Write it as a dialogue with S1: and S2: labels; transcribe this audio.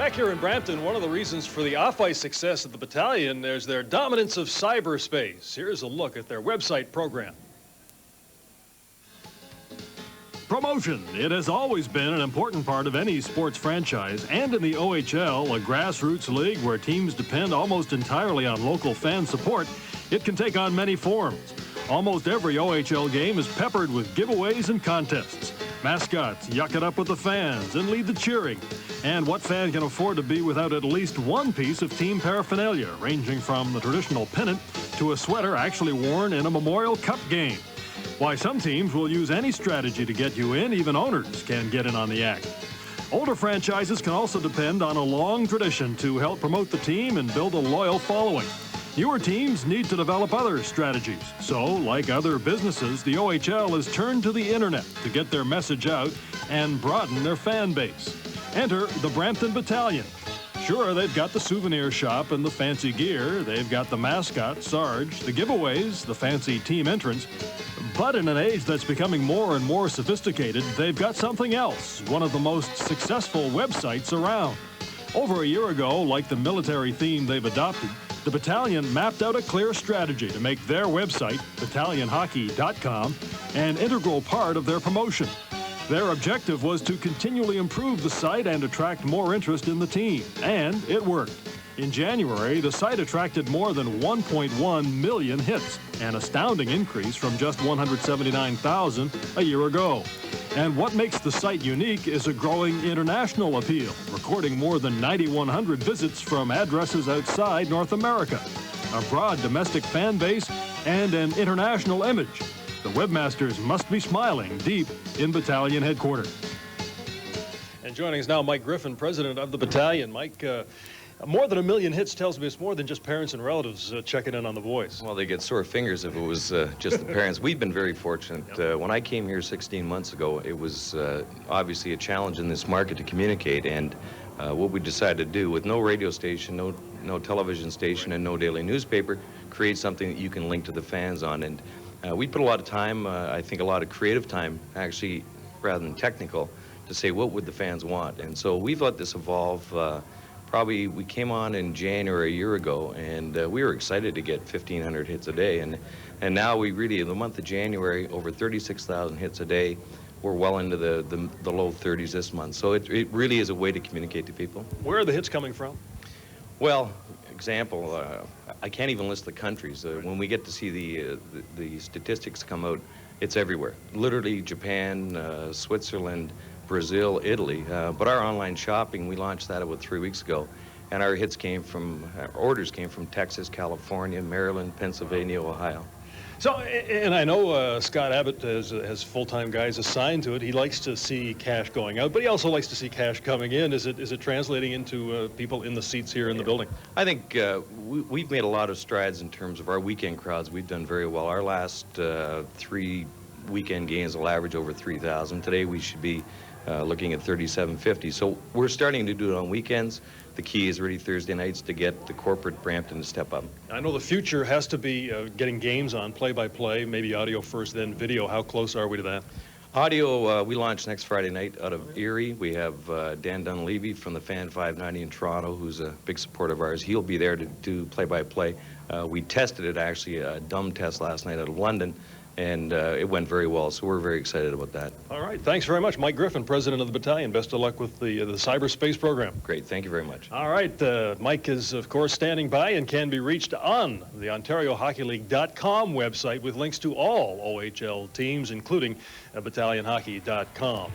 S1: Back here in Brampton, one of the reasons for the off-ice success of the Battalion is their dominance of cyberspace. Here's a look at their website program.
S2: Promotion. It has always been an important part of any sports franchise, and in the OHL, a grassroots league where teams depend almost entirely on local fan support, it can take on many forms. Almost every OHL game is peppered with giveaways and contests. Mascots yuck it up with the fans and lead the cheering. And what fan can afford to be without at least one piece of team paraphernalia, ranging from the traditional pennant to a sweater actually worn in a Memorial Cup game? Why, some teams will use any strategy to get you in. Even owners can get in on the act. Older franchises can also depend on a long tradition to help promote the team and build a loyal following. Newer teams need to develop other strategies. So, like other businesses, the OHL has turned to the internet to get their message out and broaden their fan base. Enter the Brampton Battalion. Sure, they've got the souvenir shop and the fancy gear. They've got the mascot, Sarge, the giveaways, the fancy team entrance. But in an age that's becoming more and more sophisticated, they've got something else, one of the most successful websites around. Over a year ago, like the military theme they've adopted, the Battalion mapped out a clear strategy to make their website, battalionhockey.com, an integral part of their promotion. Their objective was to continually improve the site and attract more interest in the team, and it worked. In January, the site attracted more than 1.1 million hits, an astounding increase from just 179,000 a year ago. And what makes the site unique is a growing international appeal, recording more than 9,100 visits from addresses outside North America, a broad domestic fan base, and an international image. The webmasters must be smiling deep in Battalion headquarters.
S1: And joining us now, Mike Griffin, president of the Battalion. Mike, more than 1 million hits tells me it's more than just parents and relatives checking in on the boys.
S3: Well, they get sore fingers if it was just the parents. We've been very fortunate.
S1: Yep.
S3: When I came here 16 months ago, it was obviously a challenge in this market to communicate, and what we decided to do, with no radio station, no television station, and no daily newspaper, create something that you can link to the fans on. And we put a lot of time, I think a lot of creative time, actually, rather than technical, to say what would the fans want. And so we've let this evolve. Probably we came on in January a year ago, and we were excited to get 1,500 hits a day. And now we really, in the month of January, over 36,000 hits a day. We're well into the low 30s this month. So it really is a way to communicate to people.
S1: Where are the hits coming from?
S3: Well, example, I can't even list the countries. When we get to see the statistics come out, it's everywhere. Literally Japan, Switzerland, Brazil, Italy. But our online shopping, we launched that about 3 weeks ago, and our hits came from, our orders came from Texas, California, Maryland, Pennsylvania, Ohio.
S1: So, and I know Scott Abbott has full-time guys assigned to it. He likes to see cash going out, but he also likes to see cash coming in. Is it translating into people in the seats here in the building?
S3: I think we've made a lot of strides in terms of our weekend crowds. We've done very well. Our last 3 weekend games will average over 3,000. Today we should be looking at 3,750. So we're starting to do it on weekends. The key is really Thursday nights to get the corporate Brampton to step up.
S1: I know the future has to be getting games on play-by-play, maybe audio first, then video. How close are we to that?
S3: Audio, we launch next Friday night out of Erie. We have Dan Dunleavy from the Fan 590 in Toronto, who's a big supporter of ours. He'll be there to do play-by-play. We tested it, actually, a dumb test last night out of London, and it went very well, so we're very excited about that.
S1: All right, thanks very much. Mike Griffin, president of the Battalion. Best of luck with the Cyberspace program.
S3: Great, thank you very much.
S1: All right, Mike is, of course, standing by and can be reached on the OntarioHockeyLeague.com website with links to all OHL teams, including BattalionHockey.com.